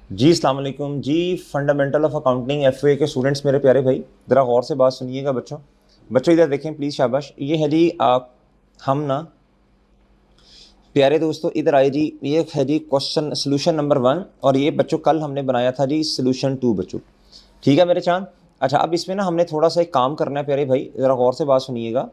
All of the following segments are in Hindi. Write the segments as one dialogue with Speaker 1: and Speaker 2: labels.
Speaker 1: जी अस्सलाम वालेकुम जी। फंडामेंटल ऑफ अकाउंटिंग एफए के स्टूडेंट्स मेरे प्यारे भाई, ज़रा गौर से बात सुनिएगा बच्चों। बच्चों इधर देखें प्लीज़, शाबाश। ये है जी आप हम ना प्यारे दोस्तों इधर आए जी। ये है जी क्वेश्चन सोल्यूशन नंबर 1, और ये बच्चों कल हमने बनाया था जी सोल्यूशन 2 बच्चों। ठीक है मेरे चांद। अच्छा, अब इसमें ना हमने थोड़ा सा एक काम करना है प्यारे भाई, ज़रा गौर से बात सुनिएगा।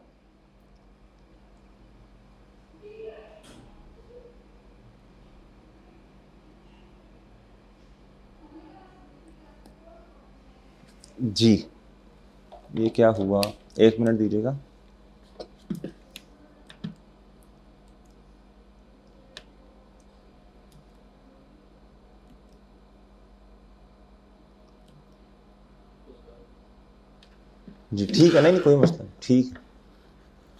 Speaker 1: जी ये क्या हुआ, 1 मिनट दीजिएगा। जी ठीक है, नहीं नहीं कोई मसला नहीं, ठीक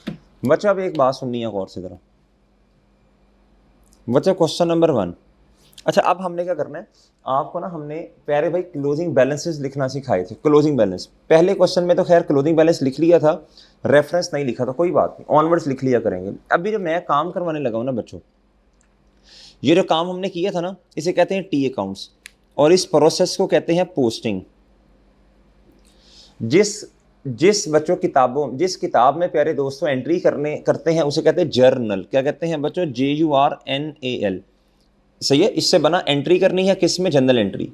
Speaker 1: है बच्चा। अब एक बात सुननी है गौर से ज़रा बच्चा। Question number 1। अच्छा, अब हमने क्या करना है, आपको ना हमने प्यारे भाई क्लोजिंग बैलेंसेस लिखना सिखाए थे। क्लोजिंग बैलेंस पहले क्वेश्चन में तो खैर क्लोजिंग बैलेंस लिख लिया था, रेफरेंस नहीं लिखा था, कोई बात नहीं, ऑनवर्ड्स लिख लिया करेंगे। अभी जो मैं काम करवाने लगा हूँ ना बच्चों, ये जो काम हमने किया था ना, इसे कहते हैं टी अकाउंट्स, और इस प्रोसेस को कहते हैं पोस्टिंग। जिस जिस बच्चों किताबों जिस किताब में प्यारे दोस्तों एंट्री करते हैं उसे कहते हैं जर्नल। क्या कहते हैं बच्चों? JURNAL। सही है। इससे बना एंट्री करनी है किस में? General entry.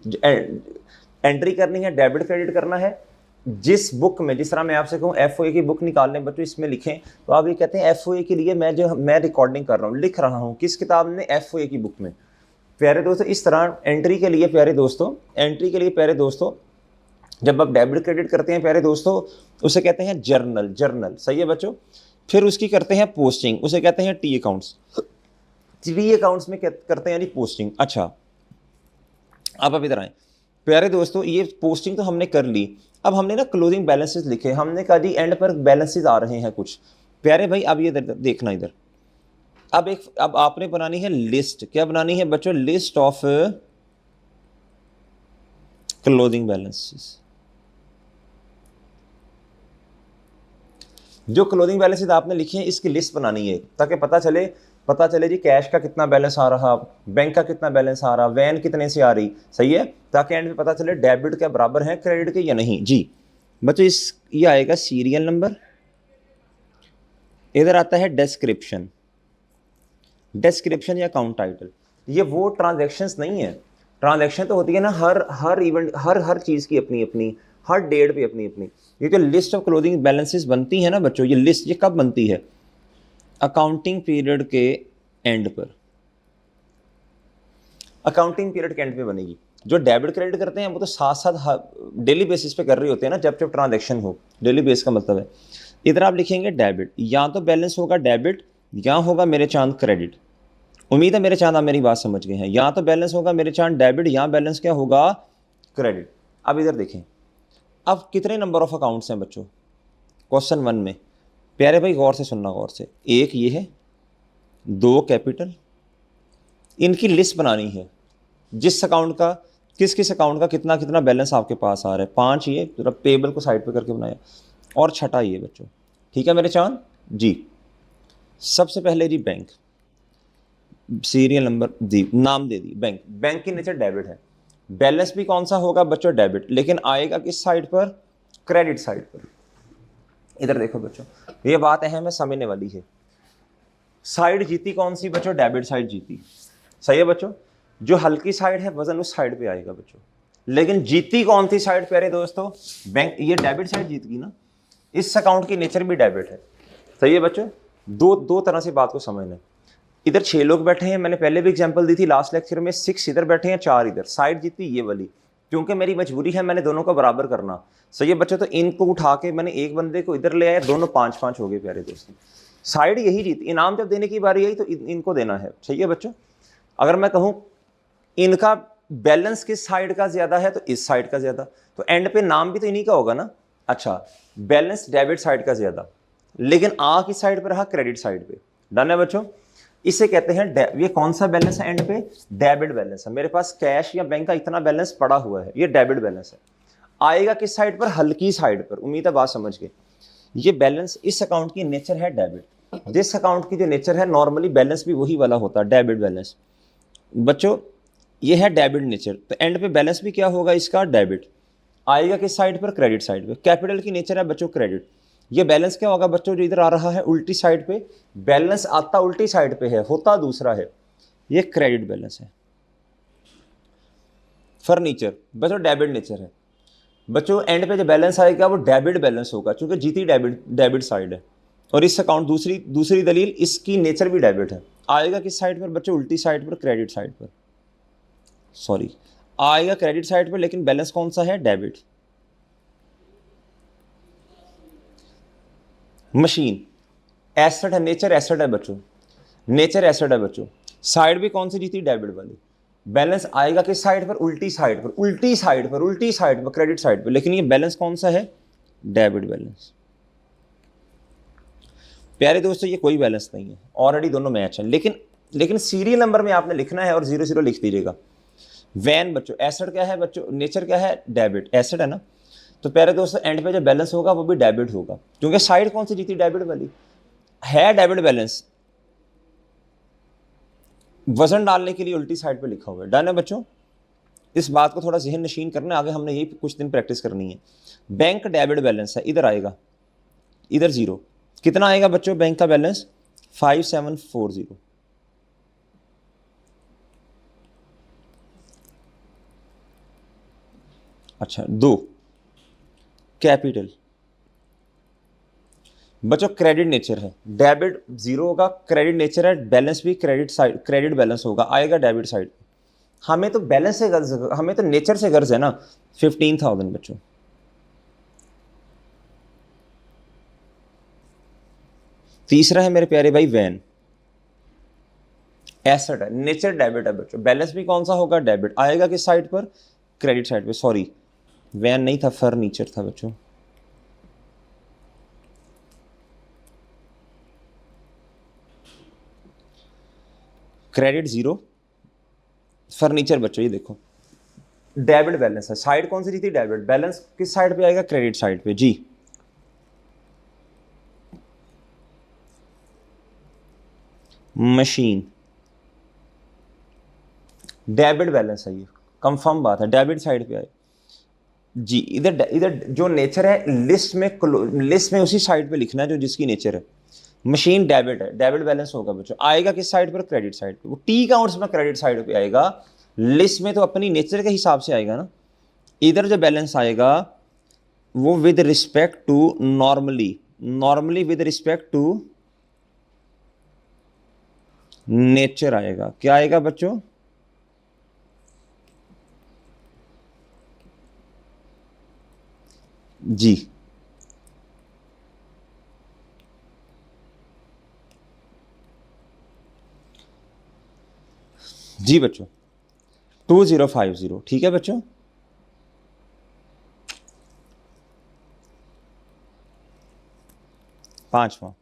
Speaker 1: एंट्री करनी है, डेबिट क्रेडिट करना है। जिस बुक में, जिस तरह मैं आपसे कहूँ FOA की बुक निकाल लें बच्चों, इसमें लिखें, तो आप ये कहते हैं FOA के लिए मैं रिकॉर्डिंग कर रहा हूँ, लिख रहा हूँ किस किताब में? FOA की बुक में। प्यारे दोस्तों इस तरह एंट्री के लिए प्यारे दोस्तों जब आप डेबिट क्रेडिट करते हैं प्यारे दोस्तों, उसे कहते हैं जर्नल। सही है बच्चों। फिर उसकी करते हैं पोस्टिंग, उसे कहते हैं टी अकाउंट्स। टी अकाउंट्स में करते हैं यानी पोस्टिंग। अच्छा, अब इधर आए प्यारे दोस्तों, ये पोस्टिंग तो हमने कर ली। अब हमने ना क्लोजिंग बैलेंसेस लिखे। हमने कहा जी एंड पर बैलेंसेस आ रहे हैं कुछ प्यारे भाई। अब ये देखना इधर, अब आपने बनानी है लिस्ट। क्या बनानी है बच्चों? List of closing balances. जो क्लोजिंग बैलेंसेस आपने लिखे हैं इसकी लिस्ट बनानी है, ताकि पता चले जी कैश का कितना बैलेंस आ रहा, बैंक का कितना बैलेंस आ रहा, वैन कितने से आ रही। सही है, ताकि एंड में पता चले डेबिट के बराबर है क्रेडिट के या नहीं। जी बच्चों, ये आएगा सीरियल नंबर। इधर आता है डिस्क्रिप्शन या अकाउंट टाइटल। ये वो ट्रांजैक्शंस नहीं है। ट्रांजैक्शन तो होती है ना हर इवेंट, हर चीज़ की अपनी अपनी, हर डेट पे अपनी अपनी। ये जो लिस्ट ऑफ क्लोजिंग बैलेंसेस बनती है ना बच्चों, ये लिस्ट ये कब बनती है? अकाउंटिंग पीरियड के एंड पर। अकाउंटिंग पीरियड के एंड पे बनेगी। जो डेबिट क्रेडिट करते हैं वो तो साथ साथ डेली बेसिस पे कर रहे होते हैं ना, जब जब ट्रांजैक्शन हो। डेली बेस का मतलब है, इधर आप लिखेंगे डेबिट, या तो बैलेंस होगा डेबिट या होगा मेरे चांद क्रेडिट। उम्मीद है मेरे चांद आप मेरी बात समझ गए हैं। या तो बैलेंस होगा मेरे चांद डेबिट, या बैलेंस क्या होगा? क्रेडिट। अब इधर देखें, अब कितने नंबर ऑफ अकाउंट्स हैं बच्चों क्वेश्चन 1 में? प्यारे भाई गौर से सुनना, गौर से। एक ये है, 2 कैपिटल, इनकी लिस्ट बनानी है। जिस अकाउंट का, किस अकाउंट का कितना कितना बैलेंस आपके पास आ रहा है। 5 ये जरा पेबल को साइड पे करके बनाया, और छठा ये बच्चों। ठीक है मेरे चांद जी। सबसे पहले जी बैंक, सीरियल नंबर दी, नाम दे दी बैंक। बैंक की नेचर डेबिट है, बैलेंस भी कौन सा होगा बच्चों? डेबिट, लेकिन आएगा किस साइड पर? क्रेडिट साइड पर। इधर देखो बच्चों, ये बात अहम है, समझने वाली है। साइड जीती कौन सी बच्चों? डेबिट साइड जीती। सही है बच्चों। जो हल्की साइड है वजन उस साइड पे आएगा बच्चों। लेकिन जीती कौन सी साइड प्यारे दोस्तों? बैंक। ये डेबिट साइड जीत गई ना, इस अकाउंट की नेचर भी डेबिट है। सही है बच्चों। दो तरह से बात को समझना है। इधर 6 लोग बैठे हैं, मैंने पहले भी एग्जांपल दी थी लास्ट लेक्चर में। 6 इधर बैठे हैं, 4 इधर। साइड जीती ये वाली, क्योंकि मेरी मजबूरी है, मैंने दोनों को बराबर करना। सही है बच्चों। तो इनको उठा के मैंने एक बंदे को इधर ले आया, दोनों 5-5 हो गए प्यारे दोस्तों। साइड यही जीती। इनाम जब देने की बारी आई तो इनको देना है। सही है बच्चों। अगर मैं कहूँ इनका बैलेंस किस साइड का ज्यादा है, तो इस साइड का ज्यादा, तो एंड पे नाम भी तो इन्हीं का होगा ना। अच्छा, बैलेंस डेबिट साइड का ज्यादा, लेकिन किस साइड पे रहा? क्रेडिट साइड पे। डन है बच्चों। इसे कहते हैं ये कौन सा बैलेंस है? एंड पे डेबिट बैलेंस है। मेरे पास कैश या बैंक का इतना बैलेंस पड़ा हुआ है, ये डेबिट बैलेंस है। आएगा किस साइड पर? हल्की साइड पर। उम्मीद है बात समझ गए। ये बैलेंस, इस अकाउंट की नेचर है डेबिट। जिस अकाउंट की जो नेचर है नॉर्मली बैलेंस भी वही वाला होता है, डेबिट बैलेंस। बच्चों ये है डेबिट नेचर, तो एंड पे बैलेंस भी क्या होगा इसका, डेबिट आएगा किस साइड पर, क्रेडिट साइड पे। कैपिटल की नेचर है बच्चों क्रेडिट, ये बैलेंस क्या होगा बच्चों, जो इधर आ रहा है उल्टी साइड पे, बैलेंस आता उल्टी साइड पे है, होता दूसरा है, ये क्रेडिट बैलेंस है। फर्नीचर बच्चों डेबिट नेचर है बच्चों, एंड पे जो बैलेंस आएगा वो डेबिट बैलेंस होगा, क्योंकि जीती डेबिट साइड है, और इस अकाउंट दूसरी दलील इसकी नेचर भी डेबिट है। आएगा किस साइड पर बच्चों, उल्टी साइड पर, क्रेडिट साइड पर, सॉरी आएगा क्रेडिट साइड पर, लेकिन बैलेंस कौन सा है, डेबिट। मशीन एसेट है, नेचर एसेट है बच्चों, नेचर एसेट है बच्चों, साइड भी कौन सी जीती, डेबिट वाली। बैलेंस आएगा किस साइड पर, उल्टी साइड पर, उल्टी साइड पर, उल्टी साइड पर, क्रेडिट साइड पर, लेकिन ये बैलेंस कौन सा है, डेबिट बैलेंस। प्यारे दोस्तों ये कोई बैलेंस नहीं है, ऑलरेडी दोनों मैच हैं, लेकिन सीरियल नंबर में आपने लिखना है और 0 लिख दीजिएगा। वैन बच्चों एसेट क्या है बच्चों, नेचर क्या है, डेबिट, एसेट है ना, तो प्यारे दोस्तों एंड पे जो बैलेंस होगा वो भी डेबिट होगा, क्योंकि साइड कौन सी जीती, डेबिट वाली है। डेबिट बैलेंस वजन डालने के लिए उल्टी साइड पे लिखा हुआ है, डन है बच्चों। इस बात को थोड़ा जहन नशीन करना है, आगे हमने यही कुछ दिन प्रैक्टिस करनी है। बैंक डेबिट बैलेंस है, इधर आएगा, इधर 0, कितना आएगा बच्चों बैंक का बैलेंस, 5740। अच्छा 2 कैपिटल बच्चों क्रेडिट नेचर है, डेबिट 0 होगा, क्रेडिट नेचर है, बैलेंस भी क्रेडिट साइड, क्रेडिट बैलेंस होगा, आएगा डेबिट साइड। हमें तो बैलेंस से गर्ज, हमें तो नेचर से गर्ज है ना, 15,000 बच्चों। तीसरा है मेरे प्यारे भाई वैन, एसेट है, नेचर डेबिट है बच्चों, बैलेंस भी कौन सा होगा, डेबिट, आएगा किस साइड पर, क्रेडिट साइड पे, सॉरी वैन नहीं था, फर्नीचर था बच्चों। क्रेडिट 0, फर्नीचर बच्चों, ये देखो डेबिट बैलेंस है, साइड कौन सी जीती, डेबिट, बैलेंस किस साइड पे आएगा, क्रेडिट साइड पे जी। मशीन डेबिट बैलेंस है, ये कंफर्म बात है, डेबिट साइड पे आए जी। इधर जो नेचर है लिस्ट में उसी साइड पे लिखना है जो जिसकी नेचर है। मशीन डेबिट है, डेबिट बैलेंस होगा बच्चों, आएगा किस साइड पर, क्रेडिट साइड पे, वो टी काउंट्स में क्रेडिट साइड पे आएगा, लिस्ट में तो अपनी नेचर के हिसाब से आएगा ना। इधर जो बैलेंस आएगा वो with respect to normally with respect to nature आएगा, क्या आएगा बच्चों, जी। जी बच्चों 2050, ठीक है बच्चों। पांचवा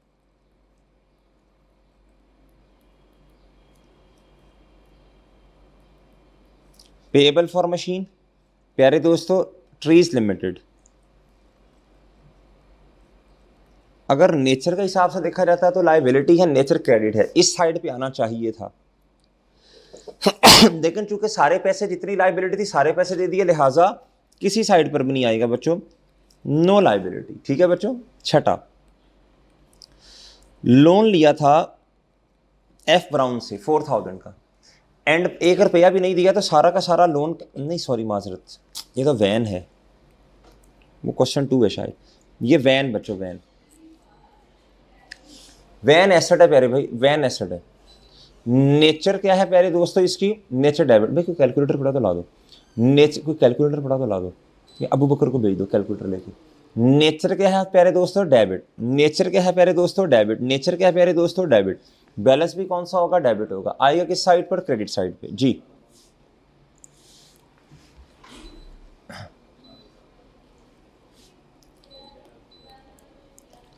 Speaker 1: पेएबल फॉर मशीन, प्यारे दोस्तों ट्रीज लिमिटेड। अगर नेचर के हिसाब से देखा जाता है तो लायबिलिटी है, नेचर क्रेडिट है, इस साइड पे आना चाहिए था लेकिन चूंकि सारे पैसे, जितनी लायबिलिटी थी सारे पैसे दे दिए, लिहाजा किसी साइड पर भी नहीं आएगा बच्चों, नो लायबिलिटी, ठीक है बच्चों। छठा लोन लिया था एफ ब्राउन से 4,000 का, एंड 1 रुपया भी नहीं दिया, तो सारा का सारा लोन, नहीं सॉरी माजरत, ये तो वैन है, वो क्वेश्चन 2 है शायद, ये वैन बच्चों, वैन एसेट है प्यारे भाई, वैन एसेट है। नेचर क्या है प्यारे दोस्तों इसकी, नेचर डेबिट। भाई कोई कैलकुलेटर पड़ा तो ला दो, नेचर कोई कैलकुलेटर पड़ा तो ला दो, अबू बकर को भेज दो कैलकुलेटर लेके। नेचर क्या है प्यारे दोस्तों, डेबिट, नेचर क्या है प्यारे दोस्तों, डेबिट, नेचर क्या है प्यारे दोस्तों, डेबिट, बैलेंस भी कौन सा होगा, डेबिट होगा, आएगा किस साइड पर, क्रेडिट साइड पे जी।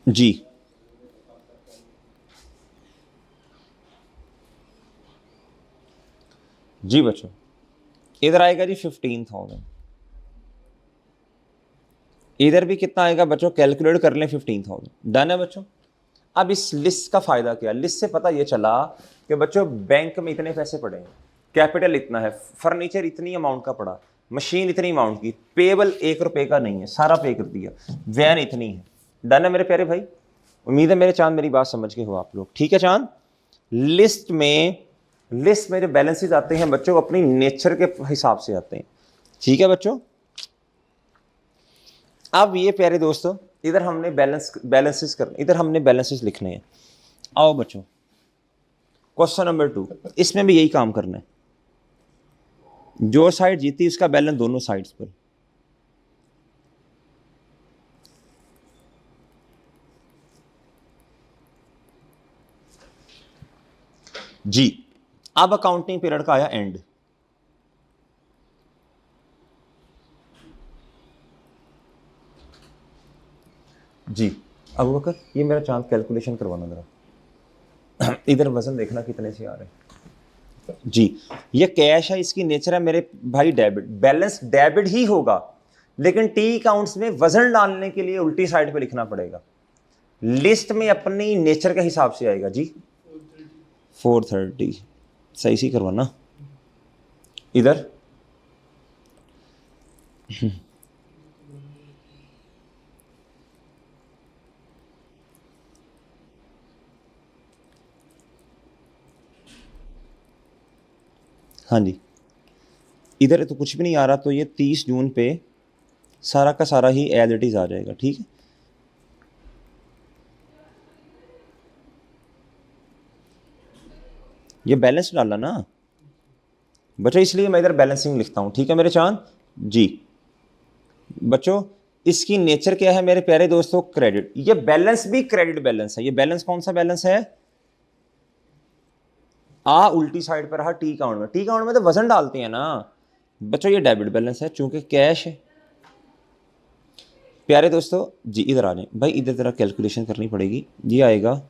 Speaker 1: जी जी बच्चों, इधर आएगा जी 15,000, इधर भी कितना आएगा बच्चों, कैलकुलेट कर लें 15,000, डन है बच्चों। अब इस लिस्ट का फायदा क्या, लिस्ट से पता ये चला कि बच्चों बैंक में इतने पैसे पड़े हैं, कैपिटल इतना है, फर्नीचर इतनी अमाउंट का पड़ा, मशीन इतनी अमाउंट की, पेबल 1 रुपए का नहीं है, सारा पे कर दिया, वैन इतनी है। डन है मेरे प्यारे भाई? उम्मीद है मेरे चांद मेरी बात समझ के हो आप लोग। ठीक है चांद, लिस्ट में जो बैलेंसेस आते हैं बच्चों अपनी नेचर के हिसाब से आते हैं। ठीक है बच्चों, अब ये प्यारे दोस्तों इधर हमने बैलेंसेस लिखने हैं। आओ बच्चों, क्वेश्चन नंबर 2, इसमें भी यही काम करना है। जो साइड जीती उसका बैलेंस दोनों साइड्स पर। जी, अब अकाउंटिंग पीरियड का आया एंड। जी अबू बकर, ये मेरा चांद कैलकुलेशन करवाना जरा। इधर वजन देखना कितने से आ रहे हैं। जी, ये कैश है, इसकी नेचर है मेरे भाई डेबिट, बैलेंस डेबिट ही होगा, लेकिन टी अकाउंट्स में वजन डालने के लिए उल्टी साइड पे लिखना पड़ेगा। लिस्ट में अपनी नेचर के हिसाब से आएगा। जी 430 सही सी करवाना इधर। हाँ जी, इधर तो कुछ भी नहीं आ रहा, तो ये 30 जून पे सारा का सारा ही एज इट इज आ जाएगा। ठीक है, ये बैलेंस डाला ना बच्चों, इसलिए मैं इधर बैलेंसिंग लिखता हूँ। ठीक है मेरे चांद जी। बच्चों इसकी नेचर क्या है मेरे प्यारे दोस्तों? क्रेडिट। ये बैलेंस भी क्रेडिट बैलेंस है। ये बैलेंस कौन सा बैलेंस है? उल्टी साइड पर रहा टी अकाउंट में। टी अकाउंट में तो वजन डालते हैं ना बच्चों, ये डेबिट बैलेंस है चूंकि कैश है। प्यारे दोस्तों जी इधर आ जाए भाई, इधर जरा कैलकुलेशन करनी पड़ेगी। ये आएगा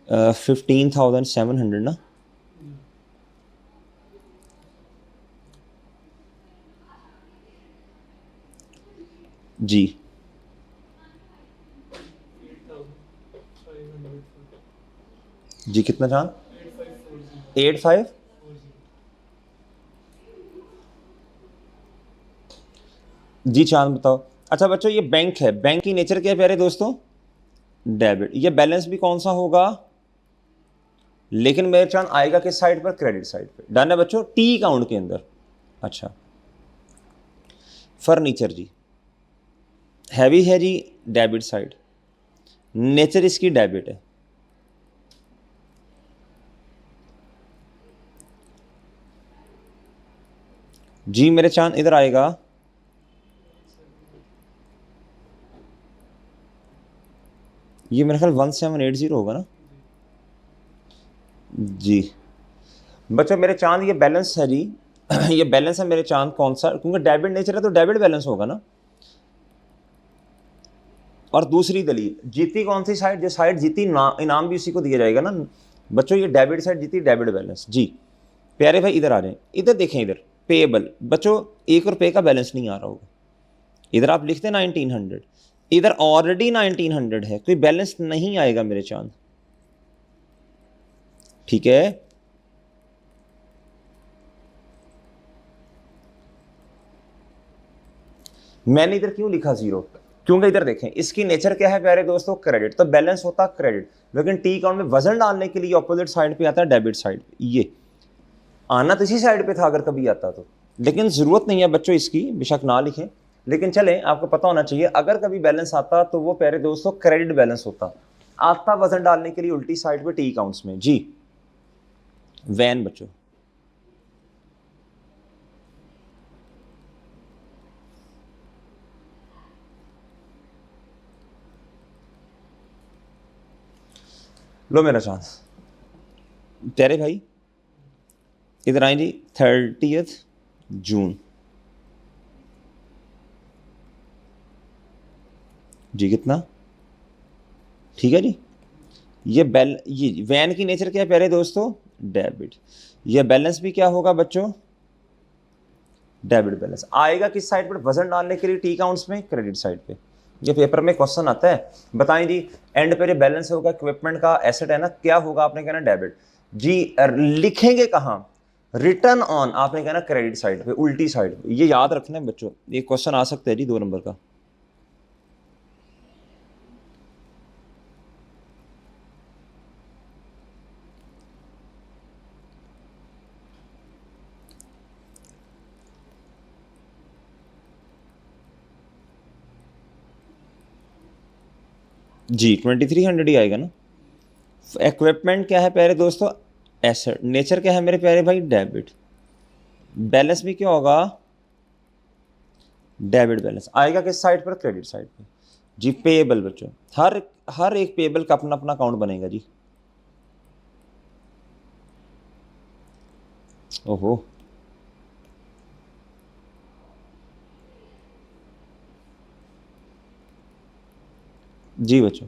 Speaker 1: 15,700 ना। जी जी कितना चांद? 85। जी चांद बताओ। अच्छा बच्चों ये बैंक है, बैंक की नेचर क्या है प्यारे दोस्तों? डेबिट। ये बैलेंस भी कौन सा होगा? लेकिन मेरे चांद आएगा किस साइड पर? क्रेडिट साइड पे। डन है बच्चों, टी अकाउंट के अंदर। अच्छा फर्नीचर जी हैवी है जी, डेबिट साइड, नेचर इसकी डेबिट है। जी मेरे चांद इधर आएगा ये मेरे ख्याल 1780 होगा ना। जी बच्चों मेरे चांद ये बैलेंस है जी। ये बैलेंस है मेरे चांद कौन सा? क्योंकि डेबिट नेचर है तो डेबिट बैलेंस होगा ना। और दूसरी दलील, जीती कौन सी साइड? जो साइड जीती इनाम भी उसी को दिया जाएगा ना बच्चों। ये डेबिट साइड जीती, डेबिट बैलेंस। जी प्यारे भाई इधर आ जाए, इधर देखें, इधर पेएबल बच्चों 1 रुपये का बैलेंस नहीं आ रहा होगा। इधर आप लिखते 1900, इधर ऑलरेडी 1900 है, कोई बैलेंस नहीं आएगा मेरे चांद। ठीक है, मैंने इधर क्यों लिखा 0? क्योंकि इधर देखें इसकी नेचर क्या है प्यारे दोस्तों? क्रेडिट। तो बैलेंस होता क्रेडिट, लेकिन टी अकाउंट में वजन डालने के लिए ऑपोजिट साइड पे आता है डेबिट साइड। ये आना तो इसी साइड पे था अगर कभी आता तो, लेकिन जरूरत नहीं है बच्चों इसकी, बेशक ना लिखें, लेकिन चले आपको पता होना चाहिए अगर कभी बैलेंस आता तो वो प्यारे दोस्तों क्रेडिट बैलेंस होता। आता वजन डालने के लिए उल्टी साइड पे टी अकाउंट्स में। जी वैन बच्चों, लो मेरा चांस प्यारे भाई इधर आए जी। 30 जून जी कितना? ठीक है जी। ये वैन की नेचर क्या है प्यारे दोस्तों? डेबिट। ये बैलेंस भी क्या होगा बच्चों? Debit balance. आएगा किस साइड पर? वजन डालने के लिए टी अकाउंट्स में, क्रेडिट साइड पे। ये पेपर में क्वेश्चन आता है, बताएं जी एंड पे जो बैलेंस होगा इक्विपमेंट का, एसेट है ना, क्या होगा? आपने कहना डेबिट। जी लिखेंगे कहाँ, रिटर्न ऑन, आपने कहना क्रेडिट साइड पे, उल्टी साइड पे, ये याद रखना है बच्चों, ये क्वेश्चन आ सकता है जी 2 नंबर का। जी 2300 ही आएगा ना। इक्विपमेंट क्या है प्यारे दोस्तों, एसेट। नेचर क्या है मेरे प्यारे भाई, डेबिट। बैलेंस भी क्या होगा, डेबिट बैलेंस आएगा किस साइड पर, क्रेडिट साइड पे। जी पेएबल बच्चों, हर हर एक पेएबल का अपना अपना अकाउंट बनेगा जी। ओहो, जी बच्चों,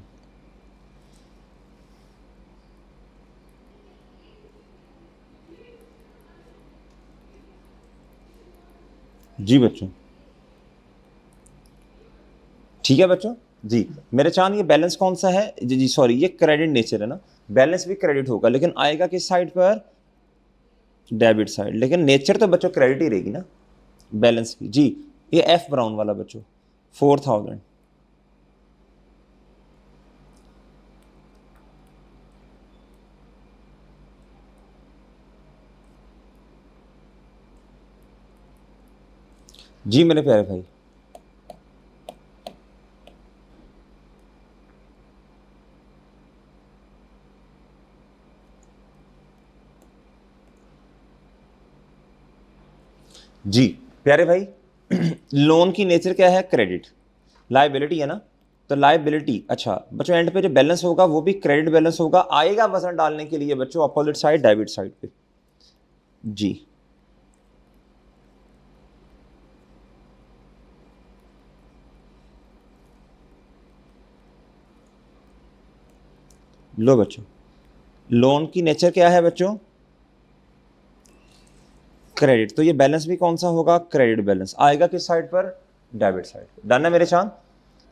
Speaker 1: जी बच्चों, ठीक है बच्चों। जी मेरे चांद, ये बैलेंस कौन सा है, जी जी सॉरी, ये क्रेडिट नेचर है ना, बैलेंस भी क्रेडिट होगा लेकिन आएगा किस साइड पर, डेबिट साइड, लेकिन नेचर तो बच्चों क्रेडिट ही रहेगी ना, बैलेंस की। जी ये एफ ब्राउन वाला बच्चों, 4000। जी मेरे प्यारे भाई, जी प्यारे भाई, लोन की नेचर क्या है, क्रेडिट, लाइबिलिटी है ना, तो लाइबिलिटी, अच्छा बच्चों एंड पे जो बैलेंस होगा वो भी क्रेडिट बैलेंस होगा, आएगा वजन डालने के लिए बच्चों अपोजिट साइड, डेबिट साइड पे। जी लो बच्चों, लोन की नेचर क्या है बच्चों, क्रेडिट, तो ये बैलेंस भी कौन सा होगा, क्रेडिट बैलेंस, आएगा किस साइड पर, डेबिट साइड पे। डन है मेरे चांद।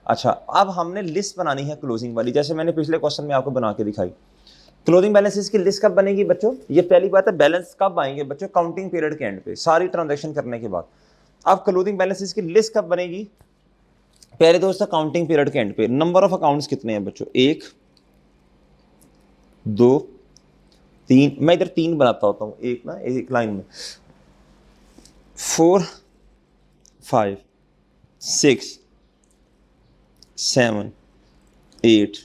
Speaker 1: अच्छा अब हमने लिस्ट बनानी है क्लोजिंग वाली, जैसे मैंने पिछले क्वेश्चन में आपको बना के दिखाई। क्लोजिंग बैलेंसेस की लिस्ट कब बनेगी बच्चों, ये पहली बात है, बैलेंस कब आएंगे बच्चों, काउंटिंग पीरियड के एंड पे, सारी ट्रांजैक्शन करने के बाद। अब क्लोजिंग बैलेंसेस की लिस्ट कब बनेगी, पहले दोस्तों काउंटिंग पीरियड के एंड पे। नंबर ऑफ अकाउंट्स कितने हैं बच्चों, 1 2 3, मैं इधर 3 बनाता होता हूँ, एक ना एक लाइन में, 4 5 6 7 8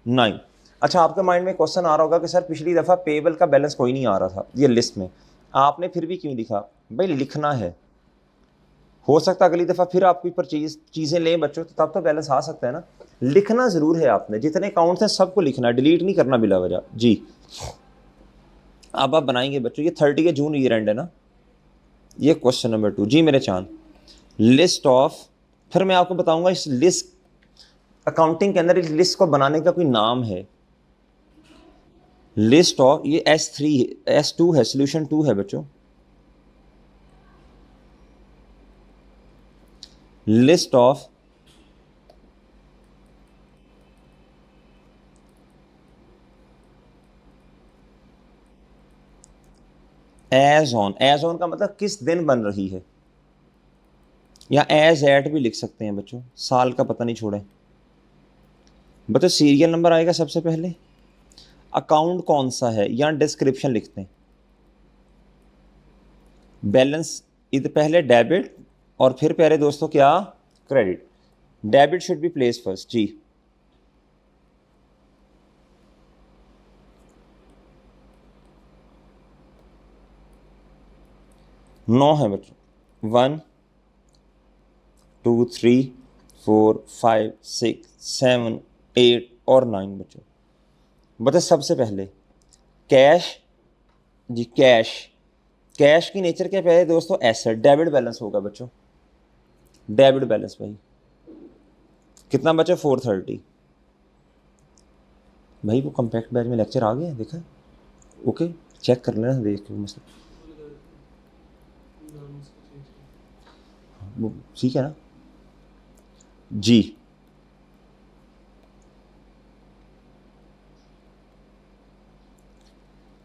Speaker 1: 9। अच्छा आपके माइंड में क्वेश्चन आ रहा होगा कि सर पिछली दफ़ा पेबल का बैलेंस कोई नहीं आ रहा था ये लिस्ट में, आपने फिर भी क्यों लिखा, भाई लिखना है, हो सकता है अगली दफ़ा फिर आप कोई परचेज चीज़ें लें बच्चों, तो तब तो बैलेंस आ सकता है ना, लिखना ज़रूर है आपने, जितने अकाउंट्स हैं सबको लिखना है, डिलीट नहीं करना बिला वजह। जी अब आप बनाएंगे बच्चों, ये 30 जून ईयर एंड है ना, ये क्वेश्चन नंबर 2। जी मेरे चांद, लिस्ट ऑफ, फिर मैं आपको बताऊंगा इस लिस्ट, अकाउंटिंग के अंदर इस लिस्ट को बनाने का कोई नाम है, लिस्ट ऑफ, ये S3 S2 है, सोल्यूशन 2 है बच्चों, लिस्ट ऑफ एज ऑन का मतलब किस दिन बन रही है, या एज एट भी लिख सकते हैं बच्चों, साल का पता नहीं छोड़े बच्चों। सीरियल नंबर आएगा सबसे पहले, अकाउंट कौन सा है या डिस्क्रिप्शन लिखते हैं, बैलेंस इधर पहले डेबिट और फिर प्यारे दोस्तों क्या, credit, debit should be place first. जी 9 है बच्चों, 1 2 3 4 5 6 7 8 और 9 बच्चों। बता सबसे पहले कैश, जी कैश, कैश की नेचर क्या पहले दोस्तों, एसेट, डेबिट बैलेंस होगा बच्चों, डेबिट बैलेंस भाई कितना बचा, 430। भाई वो कम्पैक्ट बैच में लेक्चर आ गया देखा, ओके चेक कर लेना देख के मतलब, वो ठीक है ना। जी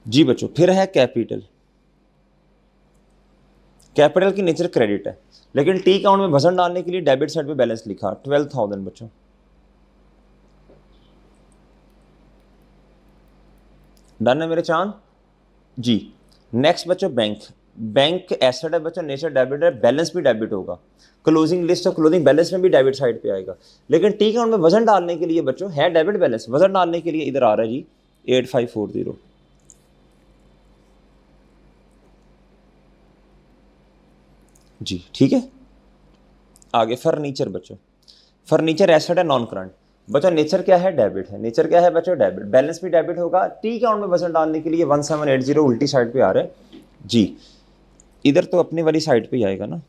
Speaker 1: जी बच्चों, फिर है कैपिटल। कैपिटल की नेचर क्रेडिट है, लेकिन टी अकाउंट में वजन डालने के लिए डेबिट साइड पे बैलेंस लिखा 12,000 बच्चों। डन है मेरे चांद जी। नेक्स्ट बच्चों बैंक। बैंक एसेट है बच्चों, नेचर डेबिट है, बैलेंस भी डेबिट होगा। क्लोजिंग लिस्ट और क्लोजिंग बैलेंस में भी डेबिट साइड पे आएगा, लेकिन टी अकाउंट में वजन डालने के लिए बच्चों है डेबिट बैलेंस, वजन डालने के लिए इधर आ रहा है जी 8540। जी ठीक है। आगे फर्नीचर बच्चों। फर्नीचर एसेट है नॉन करंट बच्चों, नेचर क्या है डेबिट है, नेचर क्या है बच्चों डेबिट, बैलेंस भी डेबिट होगा। टी अकाउंट में वजन डालने के लिए 1780 उल्टी साइड पे आ रहा है जी, इधर तो अपनी वाली साइड पे ही आएगा ना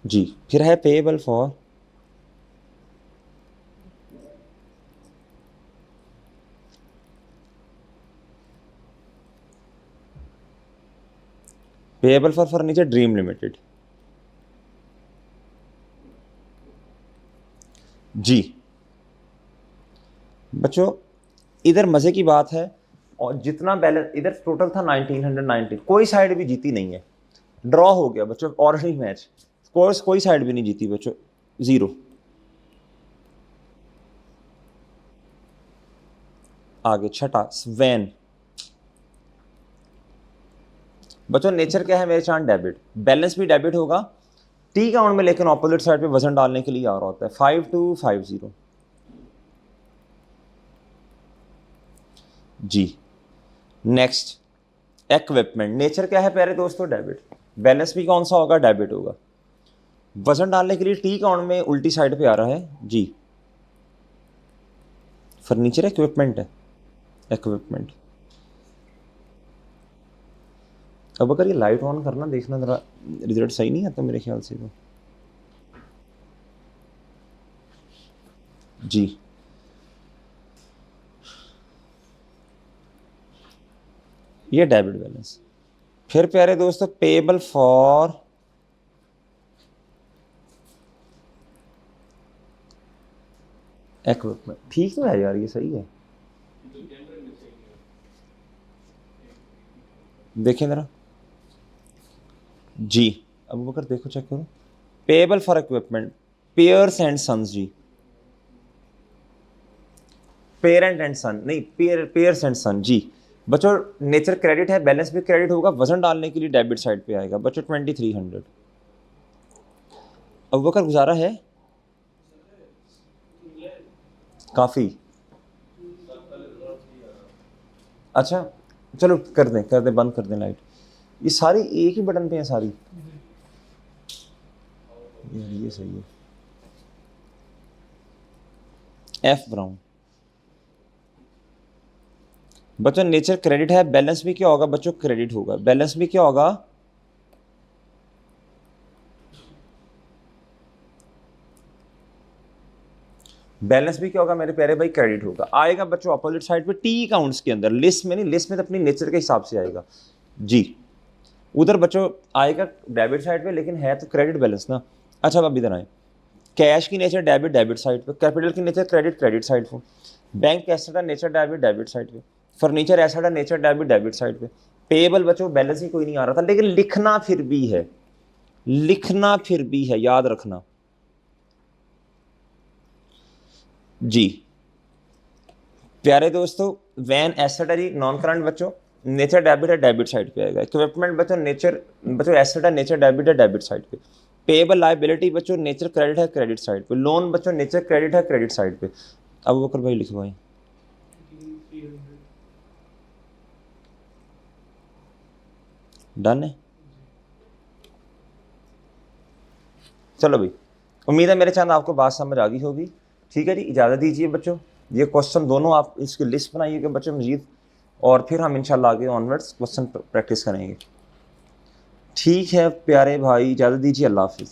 Speaker 1: जी। फिर है payable for, payable for furniture dream limited जी। बच्चों इधर मजे की बात है, और जितना बैलेंस इधर टोटल था 1990, कोई साइड भी जीती नहीं है, ड्रॉ हो गया बच्चों ऑलरेडी मैच, कोई साइड भी नहीं जीती बच्चों, 0। आगे छठा वैन बच्चों, नेचर क्या है मेरे चांद डेबिट, बैलेंस भी डेबिट होगा टी अकाउंट में, लेकिन ऑपोजिट साइड पे वजन डालने के लिए आ रहा होता है 5250 जी। नेक्स्ट इक्विपमेंट, नेचर क्या है प्यारे दोस्तों डेबिट, बैलेंस भी कौन सा होगा डेबिट होगा, वजन डालने के लिए टी अकाउंट में उल्टी साइड पे आ रहा है जी। फर्नीचर इक्विपमेंट है, इक्विपमेंट। अब अगर ये लाइट ऑन करना देखना जरा, रिजल्ट सही नहीं आता मेरे ख्याल से तो जी। ये डेबिट बैलेंस। फिर प्यारे दोस्तों पेएबल फॉर इक्विपमेंट, ठीक तो है यार, ये सही है, देखें जरा जी। अब अगर देखो चेक करो, payable for equipment pairs and sons जी, पेरेंट एंड सन नहीं, पेयर्स एंड सन जी। बच्चों नेचर क्रेडिट है, बैलेंस भी क्रेडिट होगा, वजन डालने के लिए डेबिट साइड पे आएगा बच्चों 2300। अब वकर गुजारा है काफ़ी, अच्छा चलो कर दें बंद कर दें लाइट, ये सारी एक ही बटन पे हैं सारी यार, ये सही है। एफ ब्राउन बच्चों, नेचर क्रेडिट है, बैलेंस भी क्या होगा बच्चों क्रेडिट होगा, बैलेंस भी क्या होगा बैलेंस भी क्या होगा मेरे प्यारे भाई क्रेडिट होगा। आएगा बच्चों अपोजिट साइड पे टी अकाउंट्स के अंदर, लिस्ट में नहीं, लिस्ट में तो अपनी नेचर के हिसाब से आएगा जी। उधर बच्चों आएगा डेबिट साइड पे, लेकिन है तो क्रेडिट बैलेंस ना। अच्छा अब इधर आए, कैश की नेचर डेबिट डेबिट साइड पे, कैपिटल की नेचर क्रेडिट क्रेडिट साइड पे, बैंक एसेट का नेचर डेबिट डेबिट साइड पे, फर्नीचर एसेट का नेचर डेबिट डेबिट साइड पे। पेएबल बच्चों बैलेंस ही कोई नहीं आ रहा था, लेकिन लिखना फिर भी है, लिखना फिर भी है, याद रखना जी। प्यारे दोस्तों वैन एसेट है जी नॉन करंट बच्चों, नेचर डेबिट है डेबिट साइड पे आएगा। इक्विपमेंट बच्चों नेचर बच्चों एसेट है, नेचर डेबिट है डेबिट साइड पे। पेएबल लायबिलिटी बच्चों नेचर क्रेडिट है क्रेडिट साइड पे। लोन बच्चों नेचर क्रेडिट है क्रेडिट साइड पे। अब बकर भाई लिखो भाई, डन है। चलो भाई, उम्मीद है मेरे चांद आपको बात समझ आ गई होगी। ठीक है जी, इजाज़त दीजिए बच्चों, ये क्वेश्चन दोनों आप इसकी लिस्ट बनाइएगा बच्चों मजीद, और फिर हम इंशाल्लाह आगे ऑनवर्ड्स क्वेश्चन प्रैक्टिस करेंगे। ठीक है प्यारे भाई, इजाज़त दीजिए, अल्लाह हाफिज़।